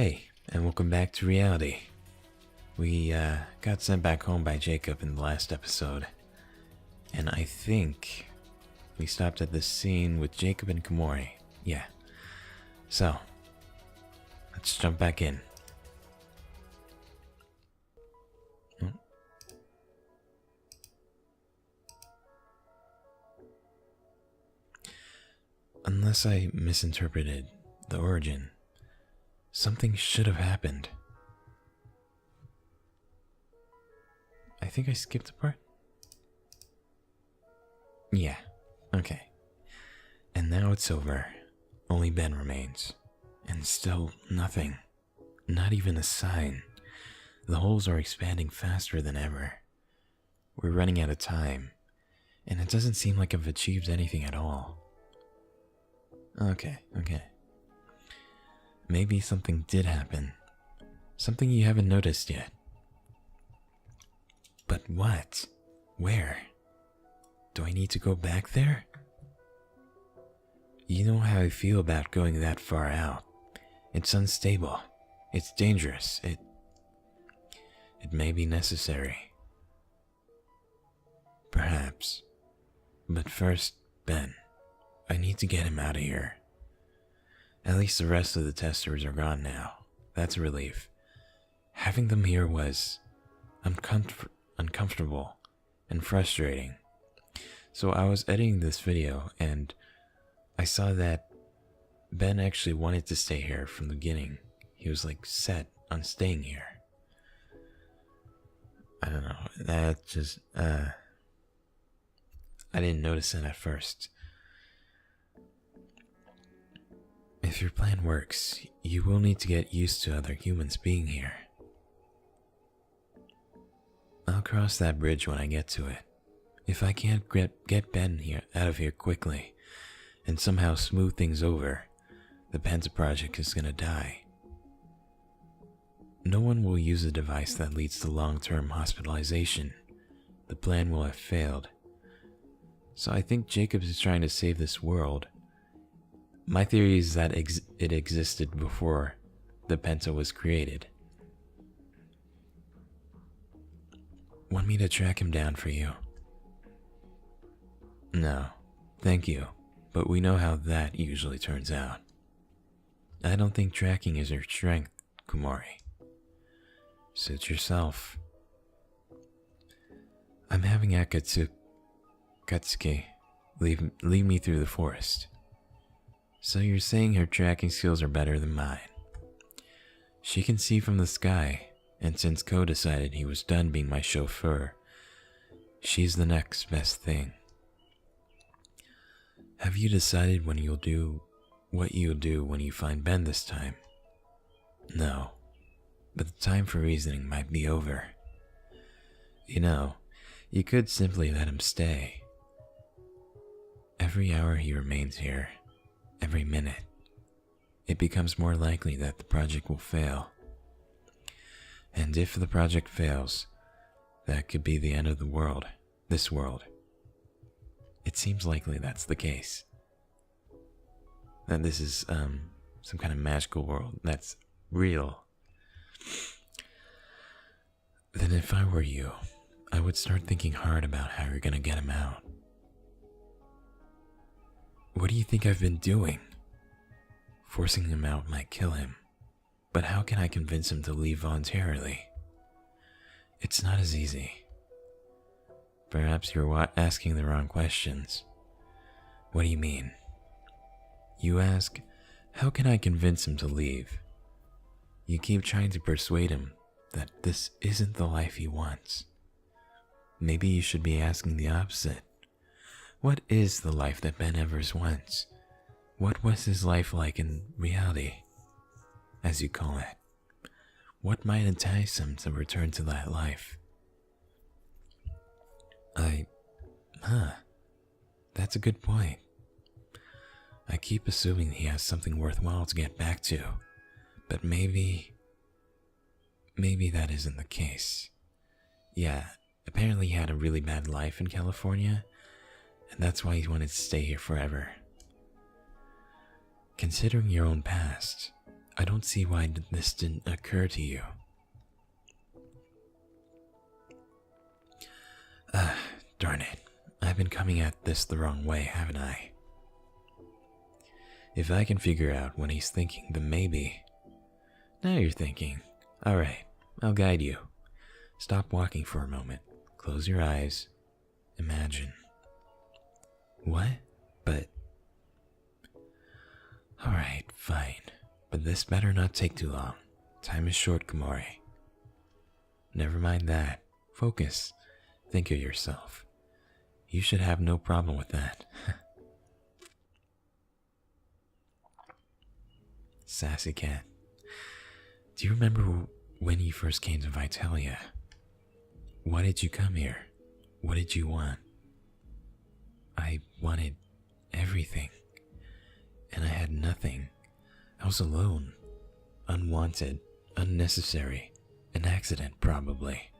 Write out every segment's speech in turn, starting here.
Hey, and welcome back to reality. We got sent back home by Jacob in the last episode, and I think we stopped at this scene with Jacob and Komori. Yeah. So, let's jump back in. Unless I misinterpreted the origin, something should have happened. I think I skipped a part. Yeah, okay. And now it's over. Only Ben remains. And still nothing. Not even a sign. The holes are expanding faster than ever. We're running out of time. And it doesn't seem like I've achieved anything at all. Okay. Maybe something did happen. Something you haven't noticed yet. But what? Where? Do I need to go back there? You know how I feel about going that far out. It's unstable. It's dangerous. It may be necessary. Perhaps. But first, Ben. I need to get him out of here. At least the rest of the testers are gone now. That's a relief. Having them here was uncomfortable and frustrating. So I was editing this video and I saw that Ben actually wanted to stay here from the beginning. He was like set on staying here. I don't know. That just, I didn't notice it at first. If your plan works, you will need to get used to other humans being here. I'll cross that bridge when I get to it. If I can't get Ben out of here quickly and somehow smooth things over, the Penta project is gonna die. No one will use a device that leads to long-term hospitalization. The plan will have failed. So I think Jacob is trying to save this world. My theory is that it existed before the Penta was created. Want me to track him down for you? No, thank you, but we know how that usually turns out. I don't think tracking is your strength, Komori. Suit yourself. I'm having Katsuki lead me through the forest. So you're saying her tracking skills are better than mine. She can see from the sky, and since Ko decided he was done being my chauffeur, she's the next best thing. Have you decided what you'll do when you find Ben this time? No, but the time for reasoning might be over. You know, you could simply let him stay. Every hour he remains here, every minute, it becomes more likely that the project will fail. And if the project fails, that could be the end of the world, this world. It seems likely that's the case. That this is some kind of magical world that's real. Then if I were you, I would start thinking hard about how you're gonna get him out. What do you think I've been doing? Forcing him out might kill him, but how can I convince him to leave voluntarily? It's not as easy. Perhaps you're asking the wrong questions. What do you mean? You ask, how can I convince him to leave? You keep trying to persuade him that this isn't the life he wants. Maybe you should be asking the opposite. What is the life that Ben Evers wants? What was his life like in reality, as you call it? What might entice him to return to that life? That's a good point. I keep assuming he has something worthwhile to get back to, but maybe that isn't the case. Yeah, apparently he had a really bad life in California, and that's why he wanted to stay here forever. Considering your own past, I don't see why this didn't occur to you. Darn it. I've been coming at this the wrong way, haven't I? If I can figure out what he's thinking, then maybe. Now you're thinking. Alright, I'll guide you. Stop walking for a moment. Close your eyes. Imagine. What? But... Alright, fine. But this better not take too long. Time is short, Komori. Never mind that. Focus. Think of yourself. You should have no problem with that. Sassy cat. Do you remember when you first came to Vitalia? Why did you come here? What did you want? I wanted everything. And I had nothing. I was alone. Unwanted. Unnecessary. An accident, probably.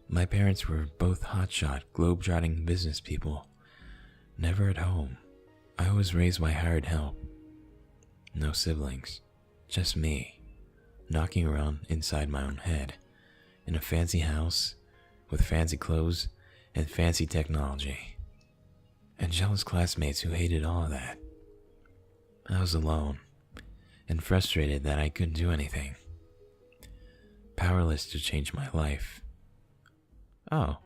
My parents were both hotshot, globe-trotting business people. Never at home. I was raised by hired help. No siblings. Just me. Knocking around inside my own head. In a fancy house, with fancy clothes and fancy technology. And jealous classmates who hated all of that. I was alone, and frustrated that I couldn't do anything. Powerless to change my life. Oh.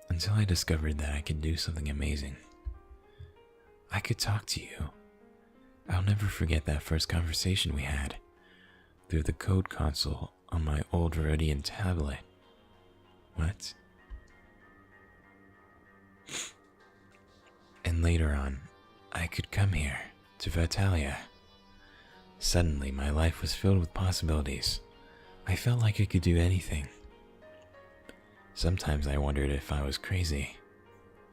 Until I discovered that I could do something amazing. I could talk to you. I'll never forget that first conversation we had through the code console on my old Viridian tablet. What? And later on, I could come here to Vitalia. Suddenly, my life was filled with possibilities. I felt like I could do anything. Sometimes I wondered if I was crazy,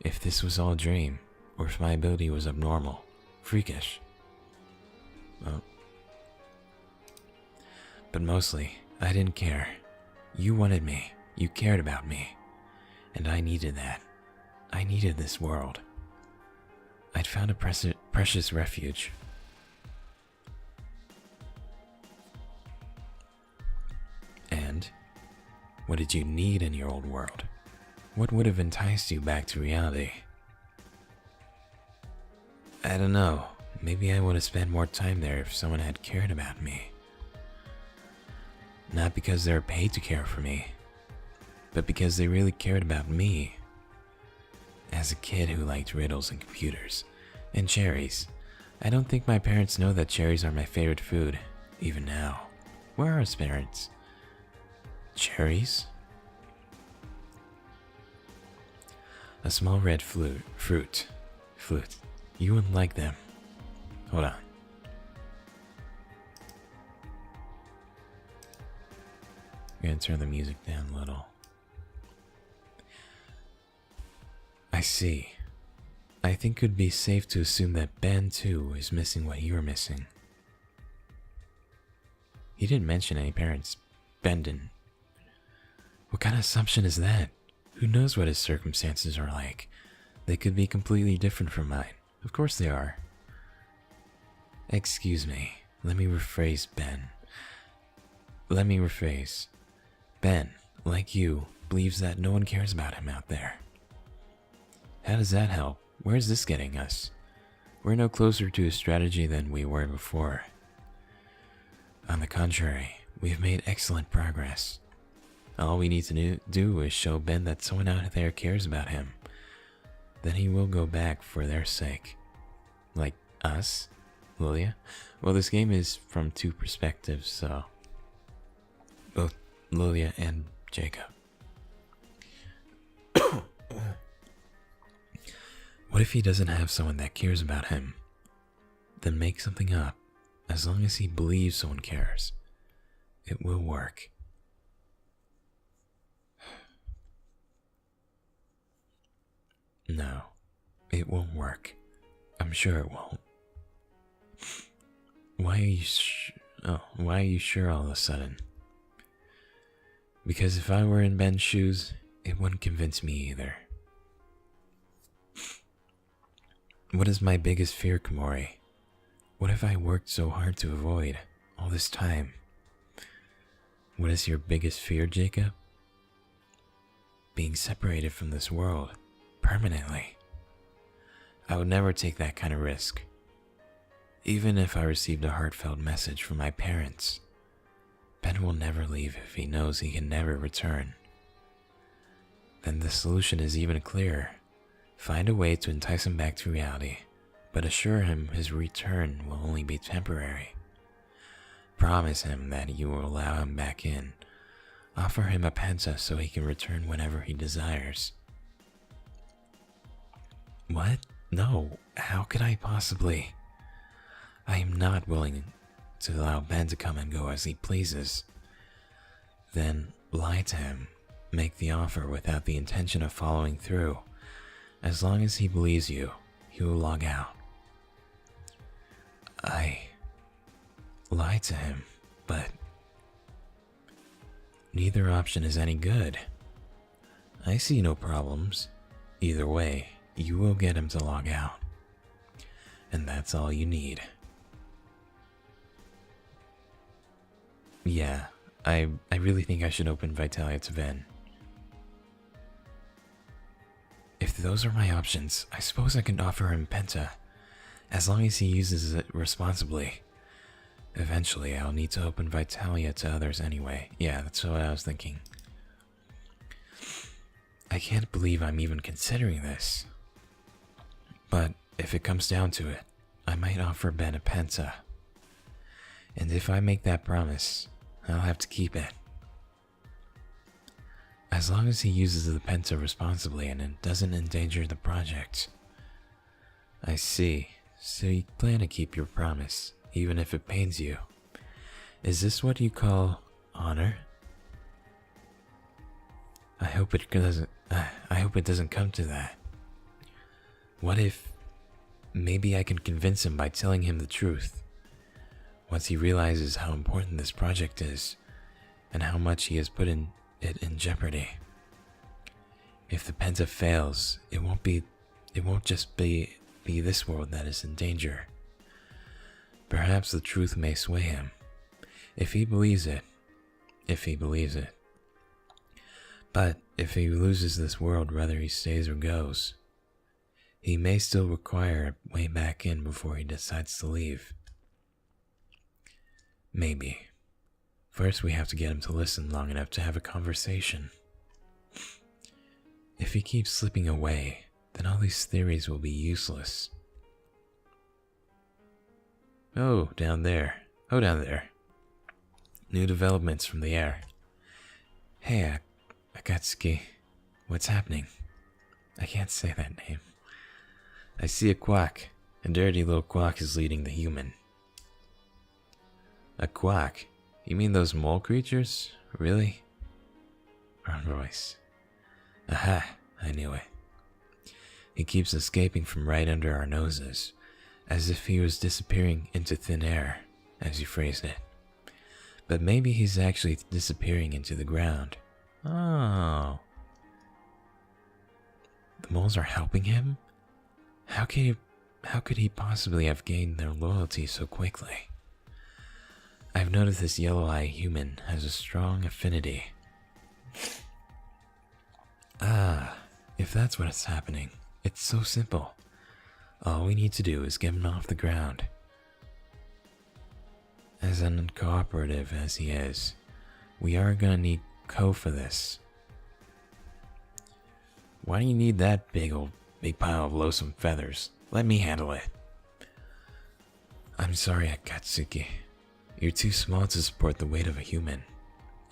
if this was all a dream, or if my ability was abnormal, freakish. Well, but mostly, I didn't care. You wanted me, you cared about me, and I needed that. I needed this world. I'd found a precious refuge. And what did you need in your old world? What would have enticed you back to reality? I don't know. Maybe I would have spent more time there if someone had cared about me. Not because they were paid to care for me, but because they really cared about me. As a kid who liked riddles and computers, and cherries. I don't think my parents know that cherries are my favorite food, even now. Where are his parents? Cherries? A small red fruit. You wouldn't like them. Hold on. I'm gonna turn the music down a little. I see. I think it would be safe to assume that Ben, too, is missing what you're missing. He didn't mention any parents. Ben didn't. What kind of assumption is that? Who knows what his circumstances are like? They could be completely different from mine. Of course they are. Excuse me. Let me rephrase, Ben. Ben, like you, believes that no one cares about him out there. How does that help? Where's this getting us? We're no closer to a strategy than we were before. On the contrary, we've made excellent progress. All we need to do is show Ben that someone out there cares about him. Then he will go back for their sake. Like us? Lilya? Well, this game is from two perspectives, so... both Lilya and Jacob. What if he doesn't have someone that cares about him? Then make something up. As long as he believes someone cares, it will work. No, it won't work. I'm sure it won't. Why are you sure all of a sudden? Because if I were in Ben's shoes, it wouldn't convince me either. What is my biggest fear, Komori? What have I worked so hard to avoid all this time? What is your biggest fear, Jacob? Being separated from this world, permanently. I would never take that kind of risk. Even if I received a heartfelt message from my parents, Ben will never leave if he knows he can never return. Then the solution is even clearer. Find a way to entice him back to reality, but assure him his return will only be temporary. Promise him that you will allow him back in. Offer him a Penta so he can return whenever he desires. What? No, how could I possibly? I am not willing to allow Ben to come and go as he pleases. Then lie to him, make the offer without the intention of following through. As long as he believes you, he will log out. I lie to him, but neither option is any good. I see no problems. Either way, you will get him to log out. And that's all you need. Yeah, I really think I should open Vitalia to Ben. If those are my options, I suppose I can offer him Penta, as long as he uses it responsibly. Eventually, I'll need to open Vitalia to others anyway. Yeah, that's what I was thinking. I can't believe I'm even considering this. But if it comes down to it, I might offer Ben a Penta. And if I make that promise, I'll have to keep it. As long as he uses the Penta responsibly and it doesn't endanger the project. I see. So you plan to keep your promise, even if it pains you. Is this what you call honor? I hope it doesn't come to that. What if maybe I can convince him by telling him the truth? Once he realizes how important this project is and how much he has put it in jeopardy. If the Penta fails, it won't just be this world that is in danger. Perhaps the truth may sway him, if he believes it. But if he loses this world, whether he stays or goes, he may still require a way back in before he decides to leave. Maybe. First, we have to get him to listen long enough to have a conversation. If he keeps slipping away, then all these theories will be useless. Oh, down there. New developments from the air. Hey, Akatsuki. What's happening? I can't say that name. I see a quack. A dirty little quack is leading the human. A quack? You mean those mole creatures? Really? Wrong voice. Aha, I knew it. He keeps escaping from right under our noses, as if he was disappearing into thin air, as you phrased it. But maybe he's actually disappearing into the ground. Oh. The moles are helping him? How could he possibly have gained their loyalty so quickly? I've noticed this yellow-eye human has a strong affinity. Ah, if that's what's happening, it's so simple. All we need to do is get him off the ground. As uncooperative as he is, we are gonna need Ko for this. Why do you need that big pile of loathsome feathers? Let me handle it. I'm sorry, Akatsuki. You're too small to support the weight of a human.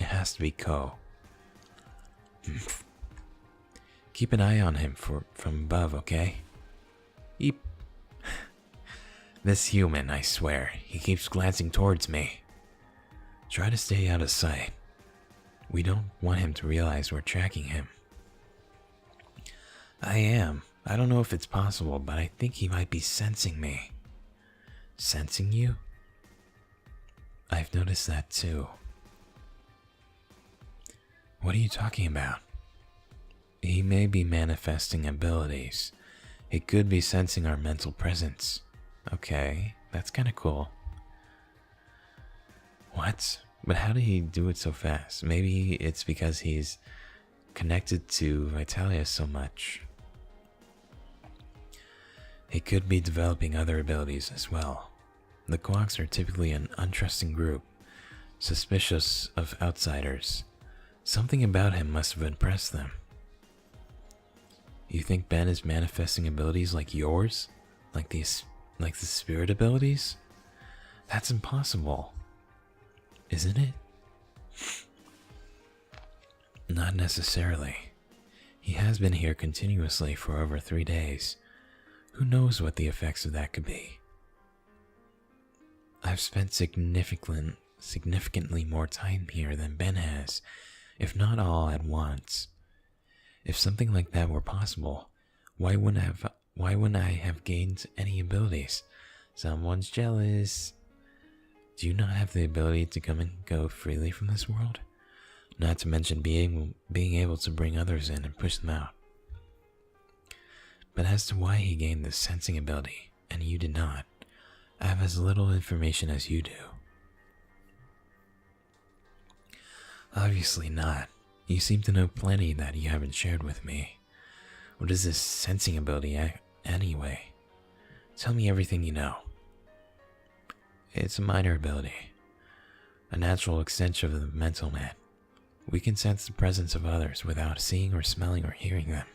It has to be Ko. Keep an eye on him from above, okay? Eep. This human, I swear, he keeps glancing towards me. Try to stay out of sight. We don't want him to realize we're tracking him. I am. I don't know if it's possible, but I think he might be sensing me. Sensing you? I've noticed that too. What are you talking about? He may be manifesting abilities, It could be sensing our mental presence. Okay, that's kind of cool. What? But how did he do it so fast? Maybe it's because he's connected to Vitalia so much. He could be developing other abilities as well. The Quacks are typically an untrusting group, suspicious of outsiders. Something about him must have impressed them. You think Ben is manifesting abilities like yours? Like the spirit abilities? That's impossible. Isn't it? Not necessarily. He has been here continuously for over 3 days. Who knows what the effects of that could be? I've spent significantly more time here than Ben has, if not all at once. If something like that were possible, why wouldn't I have gained any abilities? Someone's jealous. Do you not have the ability to come and go freely from this world? Not to mention being able to bring others in and push them out. But as to why he gained this sensing ability, and you did not, I have as little information as you do. Obviously not. You seem to know plenty that you haven't shared with me. What is this sensing ability anyway? Tell me everything you know. It's a minor ability, a natural extension of the mental man. We can sense the presence of others without seeing or smelling or hearing them.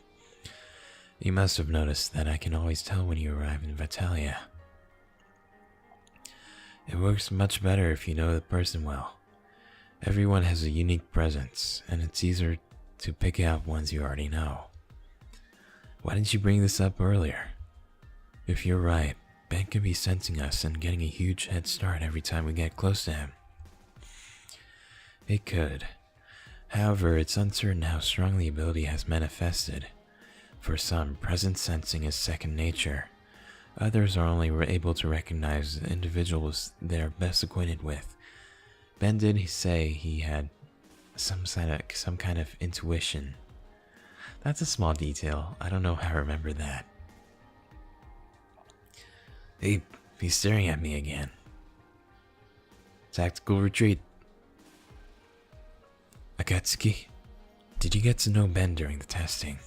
You must have noticed that I can always tell when you arrive in Vitalia. It works much better if you know the person well. Everyone has a unique presence, and it's easier to pick out ones you already know. Why didn't you bring this up earlier? If you're right, Ben could be sensing us and getting a huge head start every time we get close to him. It could. However, it's uncertain how strong the ability has manifested. For some, presence sensing is second nature. Others are only able to recognize the individuals they're best acquainted with. Ben did say he had some kind of intuition. That's a small detail. I don't know how I remember that. He's staring at me again. Tactical retreat. Akatsuki, did you get to know Ben during the testing?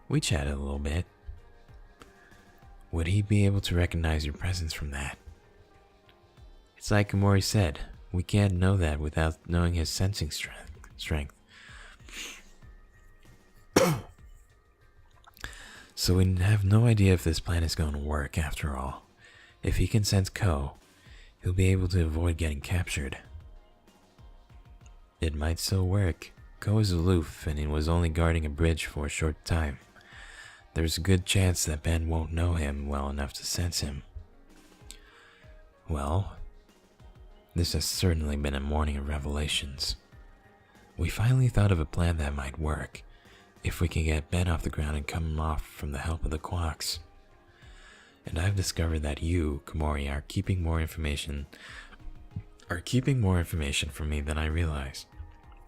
We chatted a little bit. Would he be able to recognize your presence from that? It's like Komori said, we can't know that without knowing his sensing strength. So we have no idea if this plan is going to work after all. If he can sense Ko, he'll be able to avoid getting captured. It might still work. Ko is aloof and he was only guarding a bridge for a short time. There's a good chance that Ben won't know him well enough to sense him. Well, this has certainly been a morning of revelations. We finally thought of a plan that might work, if we can get Ben off the ground and come off from the help of the Quacks. And I've discovered that you, Komori, are keeping more information from me than I realized.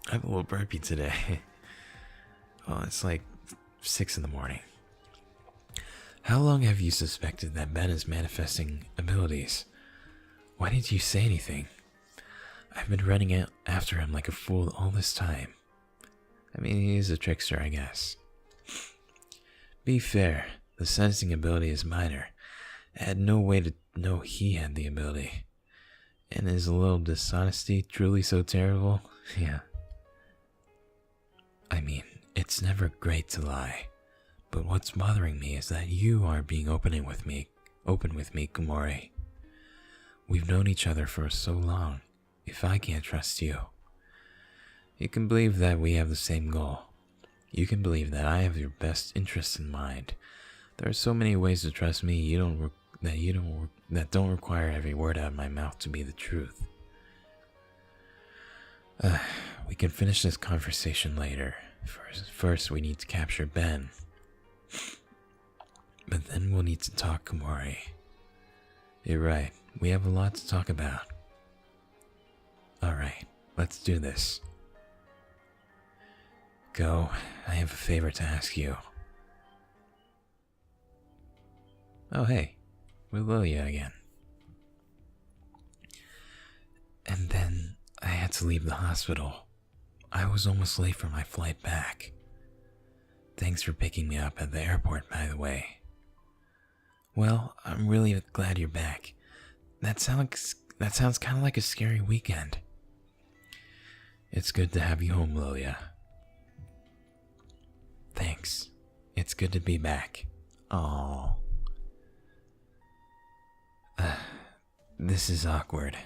I have a little burpy today. Well, it's like 6 in the morning. How long have you suspected that Ben is manifesting abilities? Why didn't you say anything? I've been running after him like a fool all this time. I mean, he is a trickster, I guess. Be fair, the sensing ability is minor. I had no way to know he had the ability. And is a little dishonesty truly so terrible? Yeah. I mean, it's never great to lie. But what's bothering me is that you are being open with me, Komori. We've known each other for so long. If I can't trust you, you can believe that we have the same goal. You can believe that I have your best interests in mind. There are so many ways to trust me that don't require every word out of my mouth to be the truth. We can finish this conversation later. First, we need to capture Ben. But then we'll need to talk, Komori. You're right. We have a lot to talk about. Alright, let's do this. Go, I have a favor to ask you. Oh, hey, with Lilya again. And then I had to leave the hospital. I was almost late for my flight back. Thanks for picking me up at the airport, by the way. Well, I'm really glad you're back. That sounds kind of like a scary weekend. It's good to have you home, Lilya. Thanks. It's good to be back. Oh. This is awkward.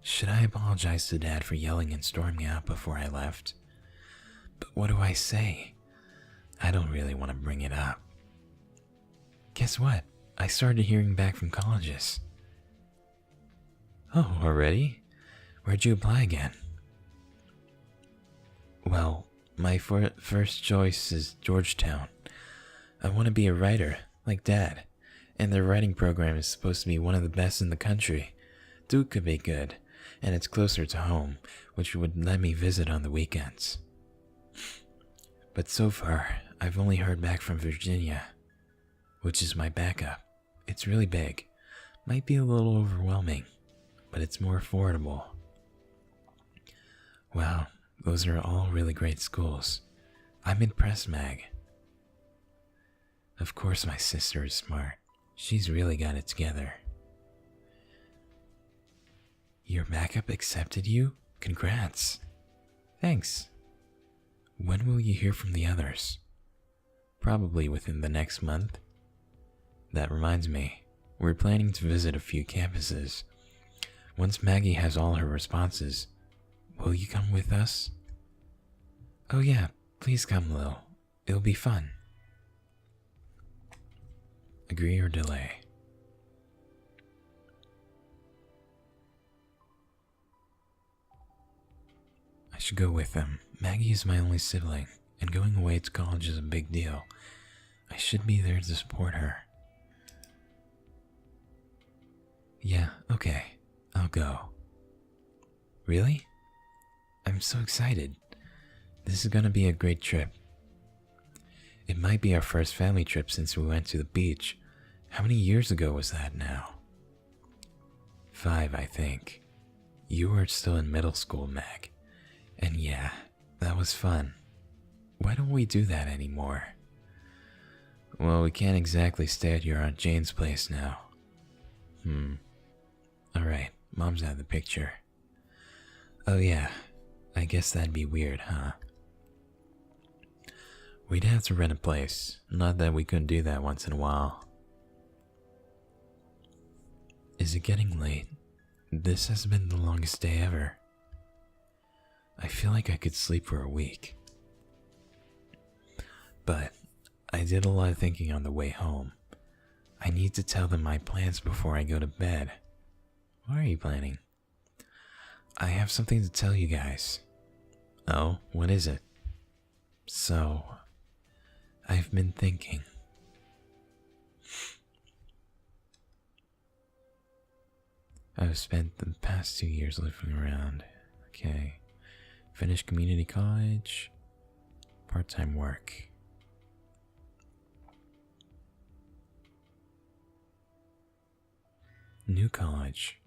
Should I apologize to Dad for yelling and storming out before I left? But what do I say? I don't really want to bring it up. Guess what? I started hearing back from colleges. Oh, already? Where'd you apply again? Well, my first choice is Georgetown. I want to be a writer, like Dad, and their writing program is supposed to be one of the best in the country. Duke could be good, and it's closer to home, which would let me visit on the weekends. But so far, I've only heard back from Virginia, which is my backup. It's really big. Might be a little overwhelming, but it's more affordable. Wow, those are all really great schools. I'm in press mag. Of course my sister is smart. She's really got it together. Your backup accepted you? Congrats. Thanks. When will you hear from the others? Probably within the next month. That reminds me, we're planning to visit a few campuses. Once Maggie has all her responses, will you come with us? Oh yeah, please come, Lil. It'll be fun. Agree or delay? I should go with them. Maggie is my only sibling, and going away to college is a big deal. I should be there to support her. Yeah, okay. I'll go. Really? I'm so excited. This is gonna be a great trip. It might be our first family trip since we went to the beach. How many years ago was that now? 5, I think. You were still in middle school, Mag. And yeah, that was fun. Why don't we do that anymore? Well, we can't exactly stay at your Aunt Jane's place now. Alright, Mom's out of the picture. Oh yeah, I guess that'd be weird, huh? We'd have to rent a place. Not that we couldn't do that once in a while. Is it getting late? This has been the longest day ever. I feel like I could sleep for a week. But I did a lot of thinking on the way home. I need to tell them my plans before I go to bed. What are you planning? I have something to tell you guys. Oh, what is it? So, I've been thinking. I've spent the past 2 years living around. Okay. Finished community college. Part-time work. New college.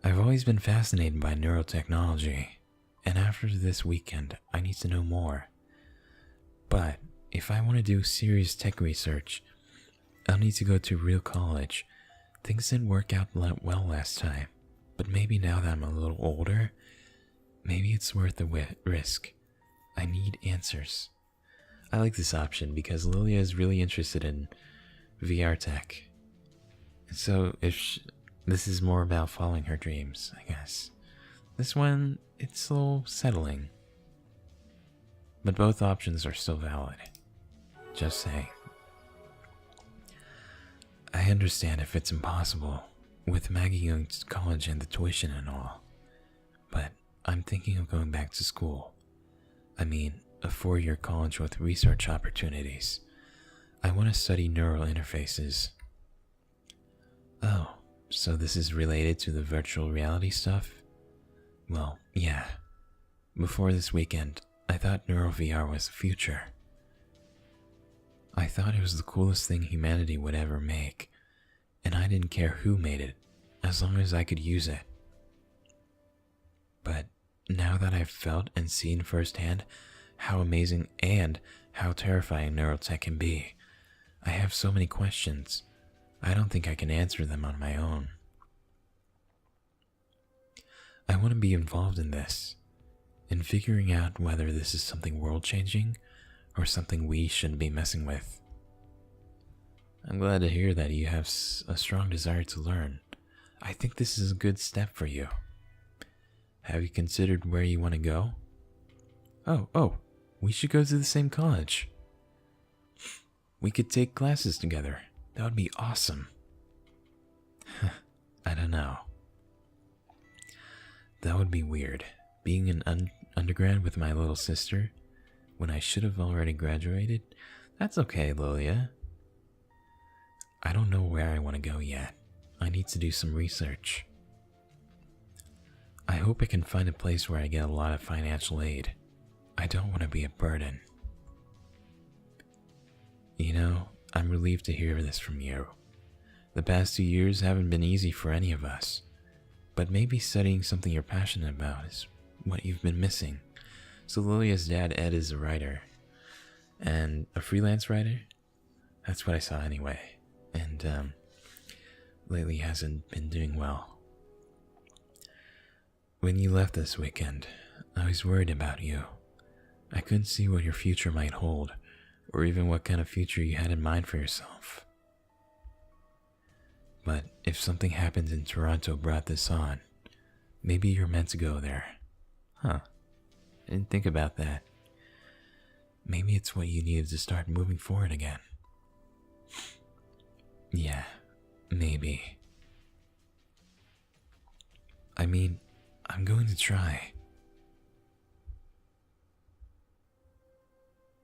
I've always been fascinated by neurotechnology, and after this weekend, I need to know more. But if I want to do serious tech research, I'll need to go to real college. Things didn't work out well last time, but maybe now that I'm a little older, maybe it's worth the risk. I need answers. I like this option because Lilya is really interested in VR tech. So this is more about following her dreams, I guess. This one, it's a little settling. But both options are still valid. Just saying. I understand if it's impossible, with Maggie going to college and the tuition and all. But I'm thinking of going back to school. I mean, a 4-year college with research opportunities. I want to study neural interfaces. Oh, so this is related to the virtual reality stuff? Well, yeah. Before this weekend, I thought neural VR was the future. I thought it was the coolest thing humanity would ever make, and I didn't care who made it, as long as I could use it. But now that I've felt and seen firsthand how amazing and how terrifying neurotech can be, I have so many questions. I don't think I can answer them on my own. I want to be involved in this, in figuring out whether this is something world-changing or something we shouldn't be messing with. I'm glad to hear that you have a strong desire to learn. I think this is a good step for you. Have you considered where you want to go? Oh, we should go to the same college. We could take classes together. That would be awesome. I don't know. That would be weird, being an undergrad with my little sister when I should have already graduated. That's okay, Lilya. I don't know where I want to go yet. I need to do some research. I hope I can find a place where I get a lot of financial aid. I don't want to be a burden. You know, I'm relieved to hear this from you. The past 2 years haven't been easy for any of us, but maybe studying something you're passionate about is what you've been missing. So Lilya's dad, Ed, is a writer, and a freelance writer? That's what I saw anyway, and lately hasn't been doing well. When you left this weekend, I was worried about you. I couldn't see what your future might hold, or even what kind of future you had in mind for yourself. But if something happened in Toronto brought this on, maybe you're meant to go there. Huh. I didn't think about that. Maybe it's what you needed to start moving forward again. Yeah, maybe. I mean, I'm going to try.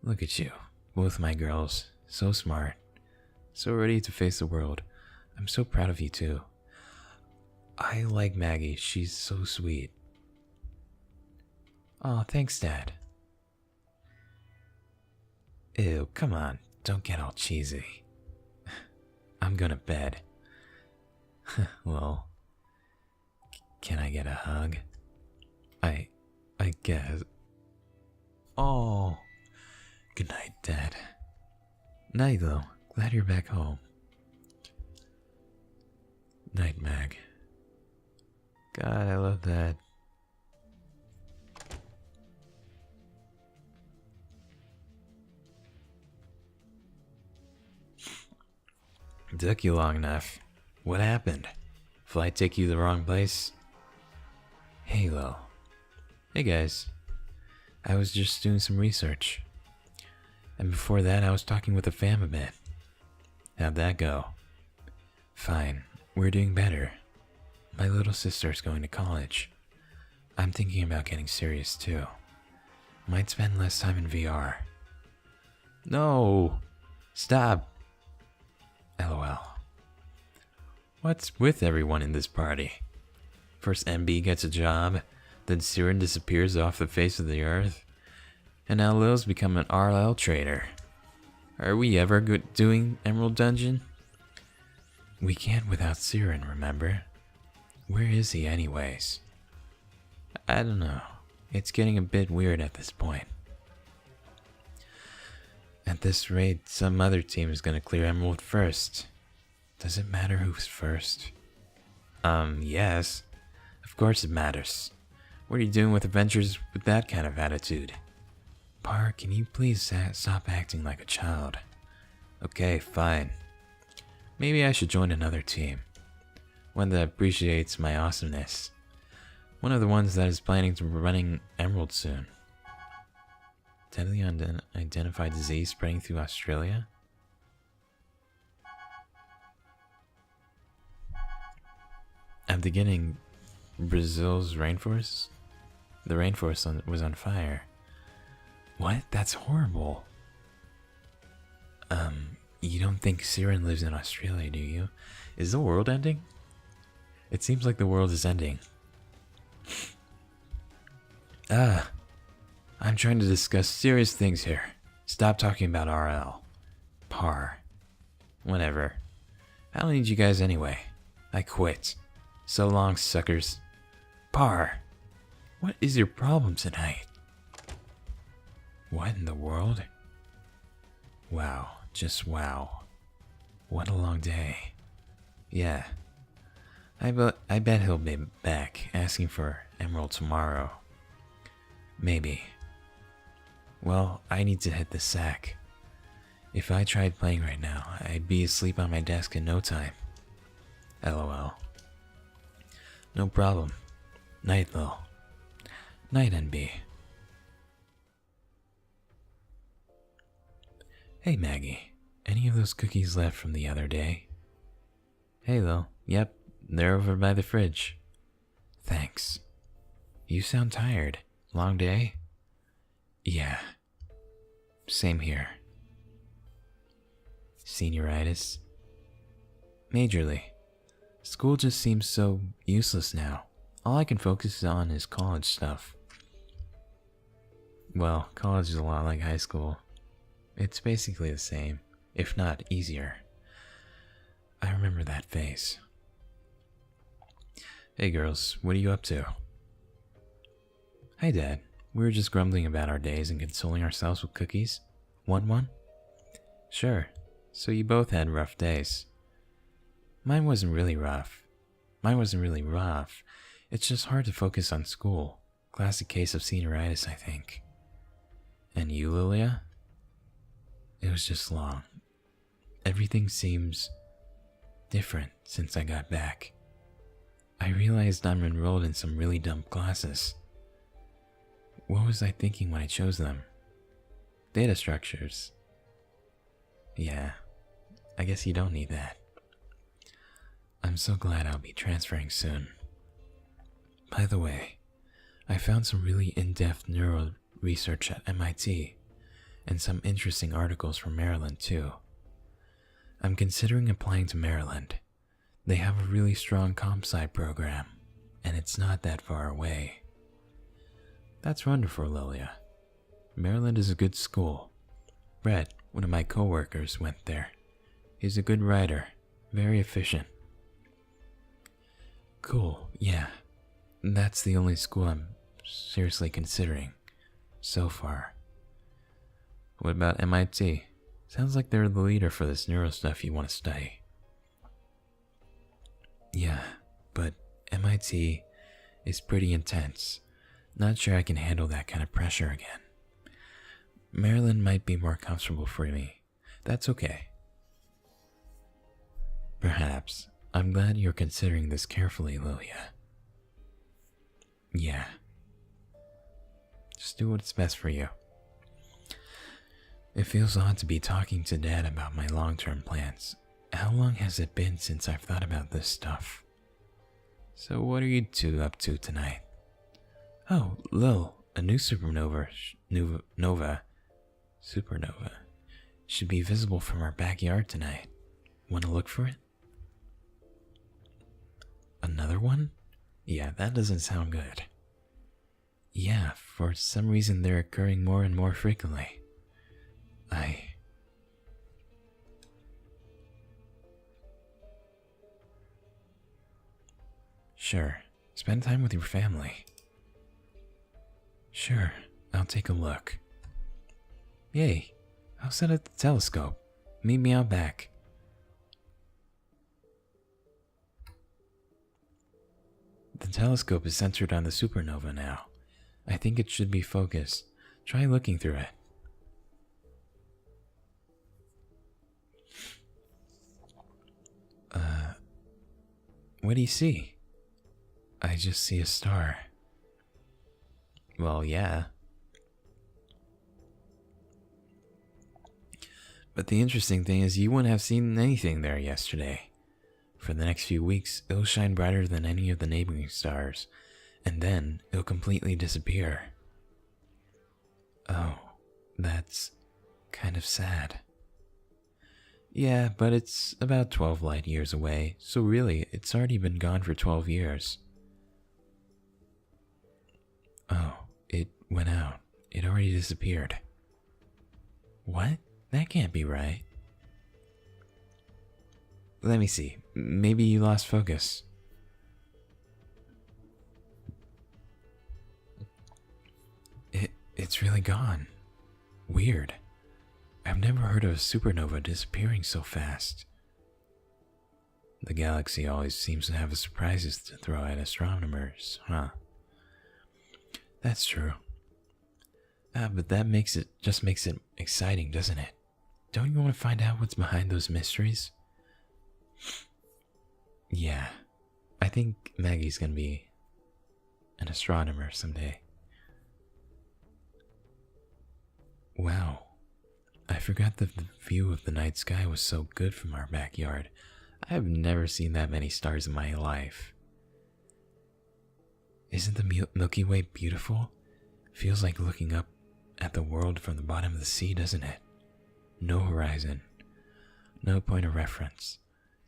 Look at you, both my girls, so smart, so ready to face the world. I'm so proud of you too. I like Maggie, she's so sweet. Aw, thanks, Dad. Ew, come on, don't get all cheesy. I'm going to bed. Well, can I get a hug? I guess. Oh, good night, Dad. Night, though. Glad you're back home. Night, Mag. God, I love that. Took you long enough. What happened? Flight take you the wrong place? Halo. Hey guys. I was just doing some research. And before that, I was talking with the fam a bit. How'd that go? Fine. We're doing better. My little sister's going to college. I'm thinking about getting serious too. Might spend less time in VR. No! Stop! LOL. What's with everyone in this party? First MB gets a job, then Siren disappears off the face of the earth, and now Lil's become an RL trader. Are we ever doing Emerald Dungeon? We can't without Siren, remember? Where is he anyways? I don't know. It's getting a bit weird at this point. At this rate, some other team is gonna clear Emerald first. Does it matter who's first? Yes. Of course it matters. What are you doing with adventures with that kind of attitude? Par, can you please stop acting like a child? Okay, fine. Maybe I should join another team. One that appreciates my awesomeness. One of the ones that is planning to be running Emerald soon. Deadly unidentified disease spreading through Australia? At the beginning, Brazil's rainforest? The rainforest was on fire. What? That's horrible. You don't think Siren lives in Australia, do you? Is the world ending? It seems like the world is ending. I'm trying to discuss serious things here. Stop talking about RL. Par. Whatever. I don't need you guys anyway. I quit. So long, suckers. Par. What is your problem tonight? What in the world? Wow, just wow. What a long day. Yeah. I bet he'll be back asking for Emerald tomorrow. Maybe. Well, I need to hit the sack. If I tried playing right now, I'd be asleep on my desk in no time. LOL. No problem. Night, Lil. Night, NB. Hey, Maggie. Any of those cookies left from the other day? Hey, Lil. Yep, they're over by the fridge. Thanks. You sound tired. Long day? Yeah. Same here. Senioritis? Majorly. School just seems so useless now. All I can focus on is college stuff. Well, college is a lot like high school. It's basically the same, if not easier. I remember that phase. Hey girls, what are you up to? Hi Dad, we were just grumbling about our days and consoling ourselves with cookies. Want one? Sure, so you both had rough days. Mine wasn't really rough. It's just hard to focus on school. Classic case of senioritis, I think. And you, Lilya? It was just long. Everything seems different since I got back. I realized I'm enrolled in some really dumb classes. What was I thinking when I chose them? Data structures. Yeah, I guess you don't need that. I'm so glad I'll be transferring soon. By the way, I found some really in-depth neuro research at MIT, and some interesting articles from Maryland too. I'm considering applying to Maryland. They have a really strong comp sci program, and it's not that far away. That's wonderful, Lilya. Maryland is a good school. Brett, one of my coworkers, went there. He's a good writer, very efficient. Cool, yeah. That's the only school I'm seriously considering so far. What about MIT? Sounds like they're the leader for this neuro stuff you want to study. Yeah, but MIT is pretty intense. Not sure I can handle that kind of pressure again. Maryland might be more comfortable for me. That's okay. Perhaps. I'm glad you're considering this carefully, Lilya. Yeah. Just do what's best for you. It feels odd to be talking to Dad about my long-term plans. How long has it been since I've thought about this stuff? So what are you two up to tonight? Oh, Lil, a new supernova should be visible from our backyard tonight. Want to look for it? Another one? Yeah, that doesn't sound good. Yeah, for some reason they're occurring more and more frequently. Sure, spend time with your family. Sure, I'll take a look. Yay, I'll set up the telescope. Meet me out back. The telescope is centered on the supernova now. I think it should be focused. Try looking through it. What do you see? I just see a star. Well, yeah. But the interesting thing is you wouldn't have seen anything there yesterday. For the next few weeks, it'll shine brighter than any of the neighboring stars, and then it'll completely disappear. Oh, that's kind of sad. Yeah, but it's about 12 light years away, so really, it's already been gone for 12 years. Oh, it went out. It already disappeared. What? That can't be right. Let me see. Maybe you lost focus. It's really gone. Weird. I've never heard of a supernova disappearing so fast. The galaxy always seems to have surprises to throw at astronomers, huh? That's true. But that just makes it exciting, doesn't it? Don't you want to find out what's behind those mysteries? Yeah, I think Maggie's gonna be an astronomer someday. Wow, I forgot that the view of the night sky was so good from our backyard. I've never seen that many stars in my life. Isn't the Milky Way beautiful? Feels like looking up at the world from the bottom of the sea, doesn't it? No horizon, no point of reference,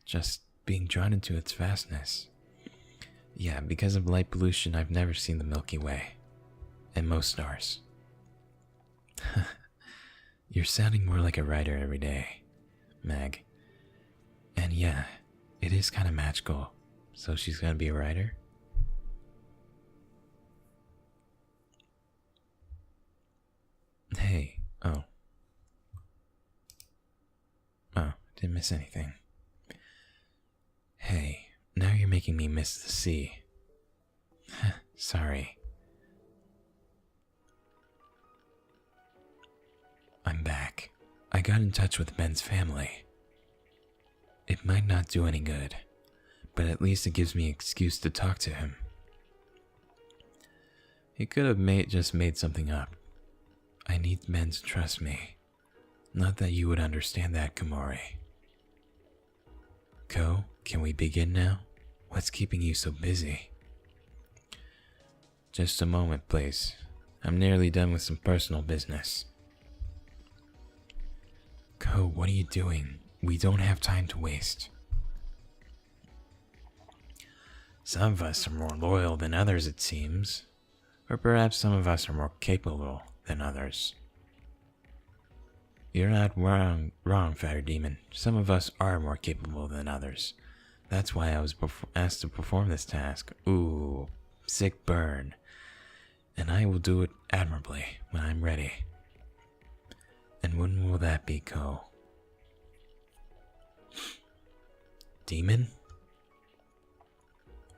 just being drawn into its vastness. Yeah, because of light pollution, I've never seen the Milky Way, and most stars. You're sounding more like a writer every day, Mag. And yeah, it is kind of magical. So she's gonna be a writer? Hey, oh. Oh, didn't miss anything. Hey, now you're making me miss the sea. Sorry. I'm back. I got in touch with Ben's family. It might not do any good, but at least it gives me an excuse to talk to him. He could have just made something up. I need Ben to trust me. Not that you would understand that, Komori. Ko, can we begin now? What's keeping you so busy? Just a moment, please. I'm nearly done with some personal business. Ko, what are you doing? We don't have time to waste. Some of us are more loyal than others, it seems. Or perhaps some of us are more capable than others. You're not wrong, Fire Demon. Some of us are more capable than others. That's why I was asked to perform this task. Ooh, sick burn. And I will do it admirably when I'm ready. And when will that be, Ko? Demon?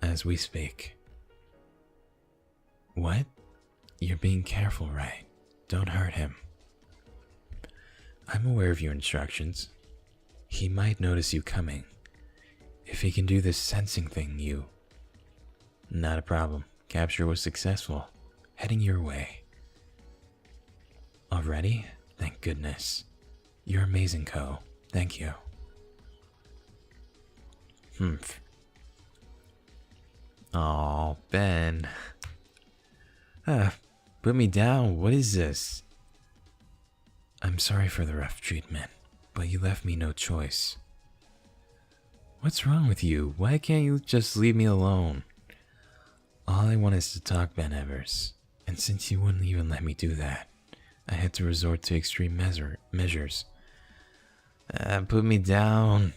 As we speak. What? You're being careful, right? Don't hurt him. I'm aware of your instructions. He might notice you coming. If he can do this sensing thing, Not a problem. Capture was successful. Heading your way. Already? Thank goodness. You're amazing, Ko. Thank you. Humph. Aw, Ben. Put me down. What is this? I'm sorry for the rough treatment, but you left me no choice. What's wrong with you? Why can't you just leave me alone? All I want is to talk, Ben Evers, and since you wouldn't even let me do that, I had to resort to extreme measures. Put me down.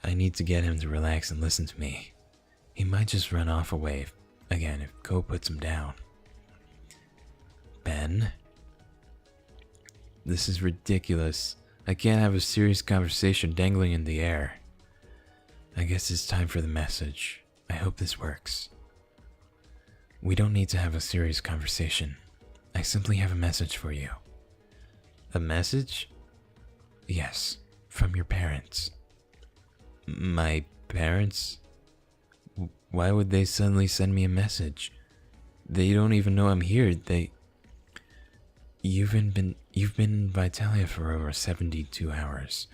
I need to get him to relax and listen to me. He might just run off away again if Ko puts him down. Ben? This is ridiculous. I can't have a serious conversation dangling in the air. I guess it's time for the message. I hope this works. We don't need to have a serious conversation. I simply have a message for you. A message? Yes, from your parents. My parents? Why would they suddenly send me a message? They don't even know I'm here. You've been in Vitalia for over 72 hours,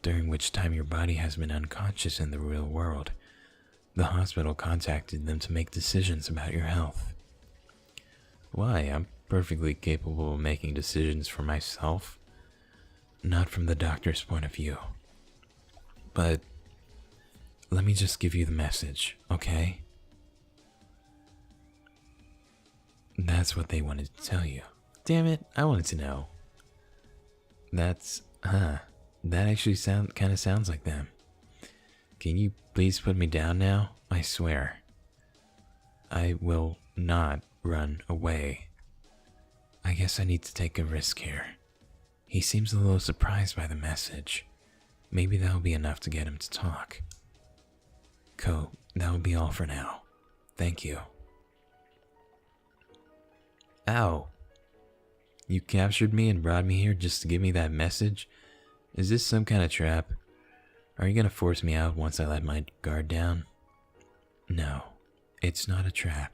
during which time your body has been unconscious in the real world. The hospital contacted them to make decisions about your health. Why? I'm perfectly capable of making decisions for myself. Not from the doctor's point of view. But let me just give you the message, okay? That's what they wanted to tell you. Damn it, I wanted to know. That actually kind of sounds like them. Can you please put me down now? I swear. I will not run away. I guess I need to take a risk here. He seems a little surprised by the message. Maybe that'll be enough to get him to talk. Cool, that'll be all for now. Thank you. Ow. You captured me and brought me here just to give me that message? Is this some kind of trap? Are you gonna force me out once I let my guard down? No, it's not a trap.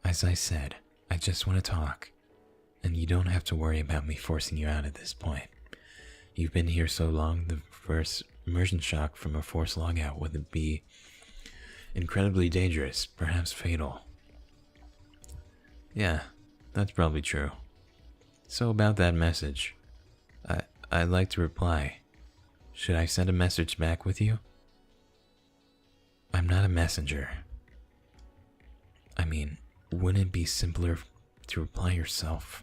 As I said, I just want to talk. And you don't have to worry about me forcing you out at this point. You've been here so long, the first immersion shock from a forced logout would be incredibly dangerous, perhaps fatal. Yeah, that's probably true. So about that message, I'd like to reply. Should I send a message back with you? I'm not a messenger. I mean, wouldn't it be simpler to reply yourself?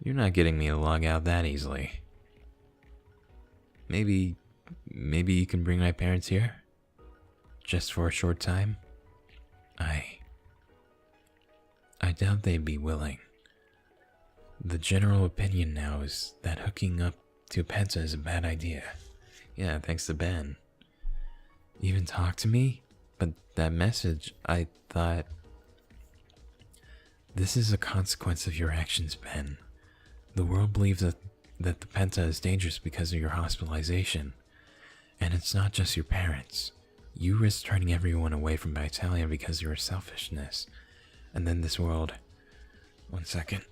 You're not getting me to log out that easily. Maybe you can bring my parents here? Just for a short time? I doubt they'd be willing. The general opinion now is that hooking up to Penta is a bad idea. Yeah, thanks to Ben. Even talk to me? But that message, I thought... This is a consequence of your actions, Ben. The world believes that the Penta is dangerous because of your hospitalization. And it's not just your parents. You risk turning everyone away from Vitalia because of your selfishness. And then this world... One second.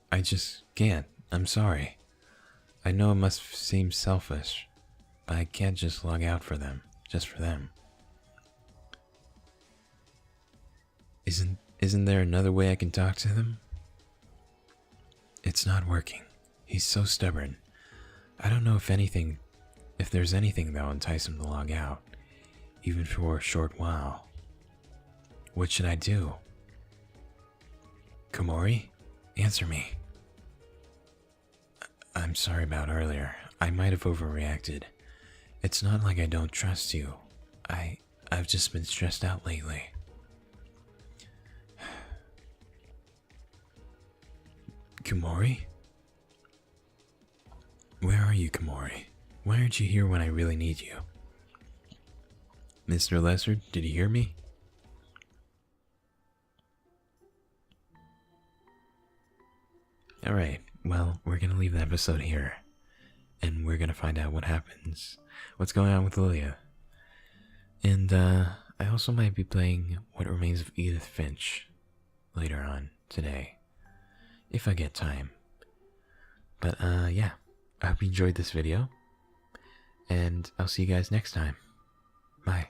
I just can't. I'm sorry. I know it must seem selfish, but I can't just log out for them, just for them. Isn't there another way I can talk to them? It's not working. He's so stubborn. I don't know if there's anything that'll entice him to log out, even for a short while. What should I do? Komori? Answer me. I'm sorry about earlier. I might have overreacted. It's not like I don't trust you. I've just been stressed out lately. Komori? Where are you, Komori? Why aren't you here when I really need you? Mr. Lesser, did you hear me? Alright, well, we're gonna leave the episode here. And we're gonna find out what happens. What's going on with Lilya. And, I also might be playing What Remains of Edith Finch later on today. If I get time. But, yeah. I hope you enjoyed this video. And I'll see you guys next time. Bye.